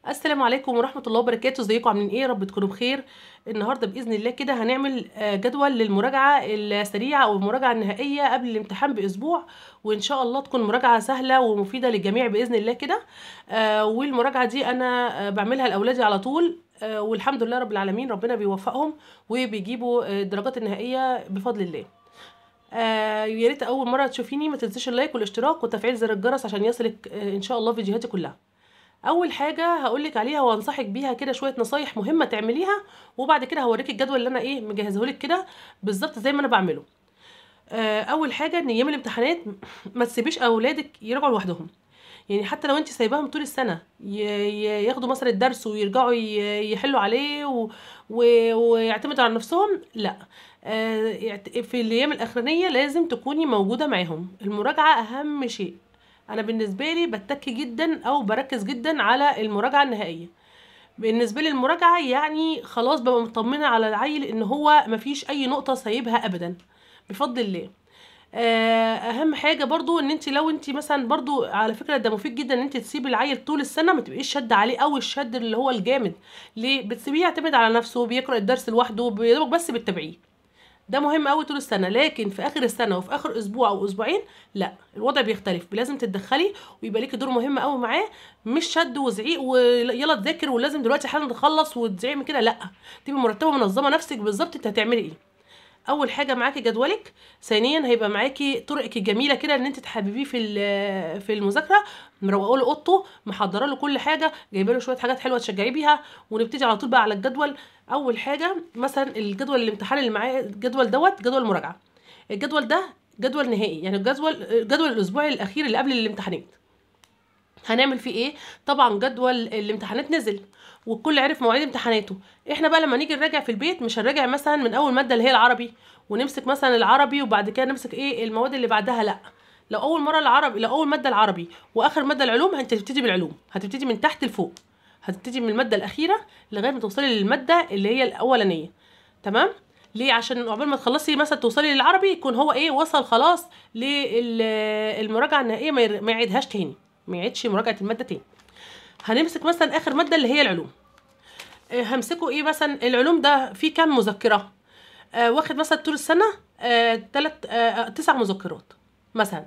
السلام عليكم ورحمة الله وبركاته. ازيكم عاملين ايه؟ رب تكونوا بخير. النهارده باذن الله كده هنعمل جدول للمراجعه السريعه او المراجعه النهائيه قبل الامتحان باسبوع، وان شاء الله تكون مراجعه سهله ومفيده للجميع باذن الله كده. والمراجعه دي انا بعملها لاولادي على طول، والحمد لله رب العالمين ربنا بيوفقهم وبيجيبوا الدرجات النهائيه بفضل الله. يا ريت اول مره تشوفيني ما تنسيش اللايك والاشتراك وتفعيل زر الجرس عشان يصلك ان شاء الله فيديوهاتي كلها. اول حاجه هقولك عليها وانصحك بيها كده شويه نصايح مهمه تعمليها، وبعد كده هوريك الجدول اللي انا مجهزهولك كده بالظبط زي ما انا بعمله. اول حاجه ان ايام الامتحانات ما تسيبيش اولادك يراجعوا لوحدهم. يعني حتى لو انت سايباهم طول السنه ياخدوا مثلا الدرس ويرجعوا يحلوا عليه ويعتمدوا على نفسهم، لا. في الايام الاخرانيه لازم تكوني موجوده معاهم. المراجعه اهم شيء. انا بالنسبه لي بتك جدا او بركز جدا على المراجعه النهائيه. بالنسبه لي المراجعه يعني خلاص ببقى مطمنه على العيل ان هو مفيش اي نقطه سايبها ابدا بفضل الله. اهم حاجه برضو ان انت لو انت مثلا برضو على فكره ده مفيد جدا ان انت تسيبي العيل طول السنه، ما تبقيش شد عليه او الشد اللي هو الجامد. ليه؟ بتسيبيه يعتمد على نفسه، بيقرا الدرس لوحده بيدوبك بس بتتابعيه. ده مهم قوي طول السنه، لكن في اخر السنه وفي اخر اسبوع او اسبوعين لا، الوضع بيختلف. لازم تتدخلي ويبقى ليكي دور مهم قوي معاه، مش شد وزعيق ويلا تذاكر ولازم دلوقتي حالا تخلص وتزعيق من كده، لا. تبقي مرتبه منظمه نفسك بالظبط انت هتعملي ايه. اول حاجه معاكي جدولك، ثانيا هيبقى معاكي طرقك الجميله كده ان انت تحببيه في المذاكره. مروقه له اوضته، محضره له كل حاجه، جايبه له شويه حاجات حلوه تشجعيه بيها، ونبتدي على طول بقى على الجدول. اول حاجه مثلا الجدول الامتحان اللي معايا، الجدول جدول المراجعه. الجدول ده جدول نهائي، يعني جدول الاسبوع الاخير اللي قبل الامتحانات. هنعمل فيه ايه؟ طبعا جدول الامتحانات نزل والكل عرف مواعيد امتحاناته. احنا بقى لما نيجي نراجع في البيت مش هنراجع مثلا من اول ماده اللي هي العربي ونمسك مثلا العربي وبعد كده نمسك المواد اللي بعدها، لا. لو اول مره العربي، لو اول ماده العربي واخر ماده العلوم، انت هتبتدي بالعلوم، هتبتدي من تحت لفوق، هتبتدي من الماده الاخيره لغايه ما توصلي للماده اللي هي الاولانيه. تمام؟ ليه؟ عشان عقبال ما تخلصي مثلا توصلي للعربي يكون هو وصل خلاص للمراجعه النهائيه، ما يعيدهاش تاني، ما يعيدش مراجعه الماده تاني. هنمسك مثلا اخر ماده اللي هي العلوم. همسكه مثلا العلوم ده فيه كام مذكره؟ واخد مثلا طول السنه 9 مذكرات مثلا،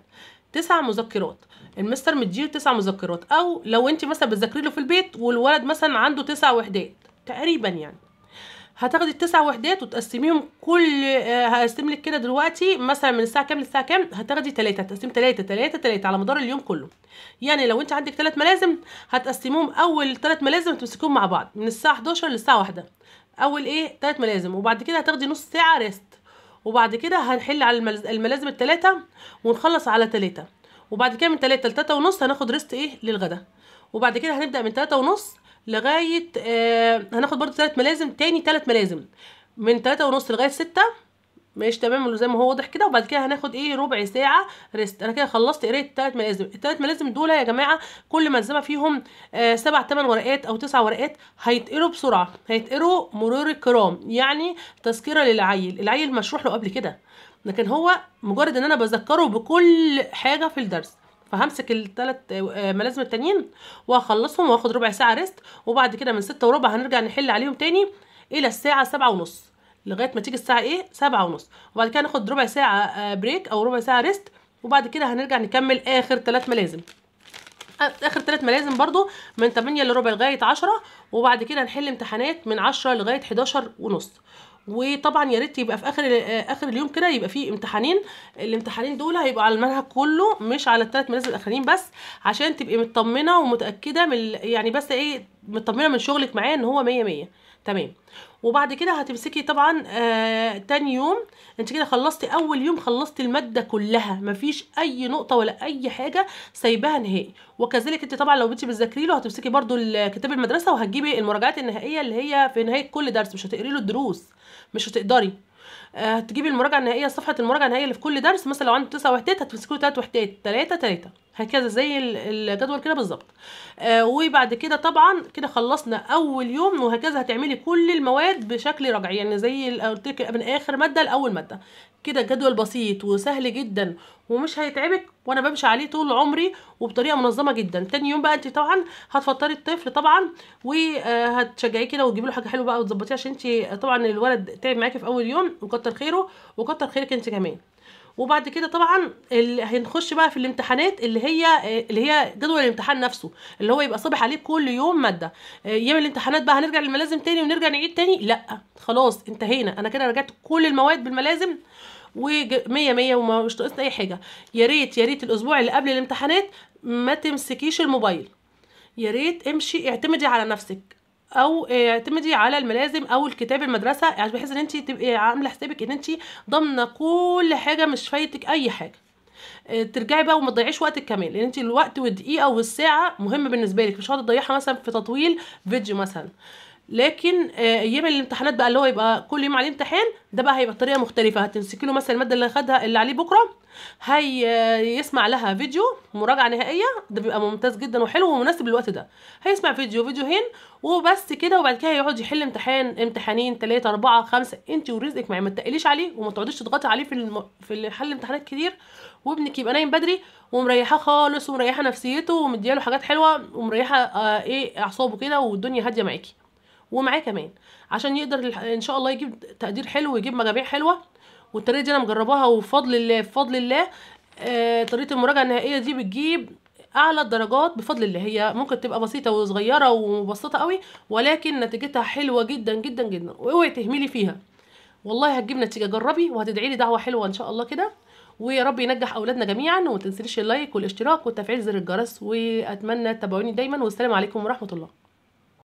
9 مذكرات. المستر مديله 9 مذكرات، او لو انت مثلا بتذاكري له في البيت والولد مثلا عنده 9 وحدات تقريبا، يعني هتاخدي ال9 وحدات وتقسميهم كل هقسم لك كده دلوقتي مثلا من الساعه كام للساعه كام. هتاخدي 3، تقسيم 3 3 3 على مدار اليوم كله. يعني لو انت عندك 3 ملازم هتقسميهم، اول 3 ملازم تمسكوهم مع بعض من الساعه 11 للساعه 1. اول 3 ملازم، وبعد كده هتاخدي نص ساعه ريست، وبعد كده هنحل على الملازم الثلاثه ونخلص على 3، وبعد كده من 3 ل 3 ونص هناخد ريست للغدا، وبعد كده هنبدا من 3 ونص لغايه هناخد برضو 3 ملازم تاني، 3 ملازم من 3 ونص لغايه 6. ماشي تمام زي ما هو واضح كده. وبعد كده هناخد ربع ساعه ريست. انا كده خلصت قرايه 3 ملازم. ال3 ملازم دول يا جماعه كل ملزمه فيهم 7 8 ورقات او 9 ورقات، هيتقروا بسرعه، هيتقروا مرور الكرام، يعني تذكره للعيل. العيل مشروح له قبل كده، لكن هو مجرد ان انا بذكره بكل حاجه في الدرس. فهمسك ال3 ملازم التانيين وهخلصهم واخد ربع ساعه ريست، وبعد كده من 6 وربع هنرجع نحل عليهم تاني الى الساعه 7 ونص، لغايه ما تيجي الساعه 7 ونص، وبعد كده ناخد ربع ساعه بريك او ربع ساعه ريست، وبعد كده هنرجع نكمل اخر 3 ملازم. اخر 3 ملازم برضو من 8 لربع لغايه 10، وبعد كده نحل امتحانات من 10 لغايه 11 ونص. وطبعا يا ريت يبقى في اخر اليوم كده يبقى في امتحانين. الامتحانين دول هيبقوا على المنهج كله مش على ال3 ملازم الاخرين بس، عشان تبقي مطمنه ومتاكده من يعني بس مطمنه من شغلك معاه ان هو 100 100 تمام. وبعد كده هتمسكي طبعا تاني يوم. انت كده خلصتي اول يوم، خلصتي الماده كلها، مفيش اي نقطه ولا اي حاجه سايباها نهائي. وكذلك انت طبعا لو بنتي بتذاكري له هتمسكي برضو كتاب المدرسه وهتجيبي المراجعات النهائيه اللي هي في نهايه كل درس، مش هتقري له الدروس، مش هتقدري. هتجيبي المراجعه النهائيه، صفحه المراجعه النهائيه اللي في كل درس. مثلا لو عنده 9 وحدات هتمسكي له 3 وحدات، 3 3 هكذا زي الجدول كده بالظبط. وبعد كده طبعا كده خلصنا اول يوم، وهكذا هتعملي كل المواد بشكل رجعي، يعني زي اللي قلت لك من اخر ماده لاول ماده. كده جدول بسيط وسهل جدا ومش هيتعبك، وانا بمشي عليه طول عمري وبطريقه منظمه جدا. تاني يوم بقى انت طبعا هتفطري الطفل طبعا، وهتشجعيه كده وتجيبي له حاجه حلوه بقى وتظبطيها، عشان انت طبعا الولد تعب معاكي في اول يوم، وكتر خيره وكتر خيرك انت كمان. وبعد كده طبعا هنخش بقى في الامتحانات، اللي هي جدول الامتحان نفسه، اللي هو يبقى صبح عليه كل يوم ماده. ايام الامتحانات بقى هنرجع للملازم تاني ونرجع نعيد تاني؟ لا خلاص انتهينا، انا كده رجعت كل المواد بالملازم ومية مية ومش ناقصنا اي حاجه. يا ريت يا ريت الاسبوع اللي قبل الامتحانات ما تمسكيش الموبايل، يا ريت امشي اعتمدي على نفسك، او اعتمدي على الملازم او الكتاب المدرسه، يعني بحيث ان انت تبقي عامله حسابك ان انت ضامنه كل حاجه، مش فايتك اي حاجه. ترجعي بقى وما تضيعيش وقتك كمان، لان انت الوقت والدقيقه والساعه مهمه بالنسبه لك، مش هتقعدي تضيعها مثلا في تطويل فيديو مثلا. لكن ايام الامتحانات بقى اللي هو يبقى كل يوم عليه امتحان، ده بقى هيبقى بطريقه مختلفه. هتمسكي له مثلا الماده اللي خدها اللي عليه بكره، هي يسمع لها فيديو مراجعه نهائيه، ده بيبقى ممتاز جدا وحلو ومناسب للوقت ده. هيسمع فيديوهين وبس كده، وبعد كده هيقعد يحل امتحان امتحانين 3 4 5، انت ورزقك معاه، ما تقليش عليه وما تقعديش تضغطي عليه في حل الامتحانات كتير. وابنك يبقى نايم بدري ومريحاه خالص ومريحه نفسيته ومدياله حاجات حلوه ومريحه اعصابه كده، والدنيا هاديه معاكي ومعاه كمان، عشان يقدر ان شاء الله يجيب تقدير حلو ويجيب مجاميع حلوه. والطريقه دي انا مجرباها وبفضل الله بفضل الله. طريقه المراجعه النهائيه دي بتجيب اعلى الدرجات بفضل الله. هي ممكن تبقى بسيطه وصغيره ومبسطه قوي، ولكن نتيجتها حلوه جدا جدا جدا، واوعي تهملي فيها، والله هتجيب نتيجه. جربي وهتدعي لي دعوه حلوه ان شاء الله كده. ويا رب ينجح اولادنا جميعا، وما تنسيش اللايك والاشتراك وتفعيل زر الجرس، واتمنى تتابعوني دايما، والسلام عليكم ورحمه الله.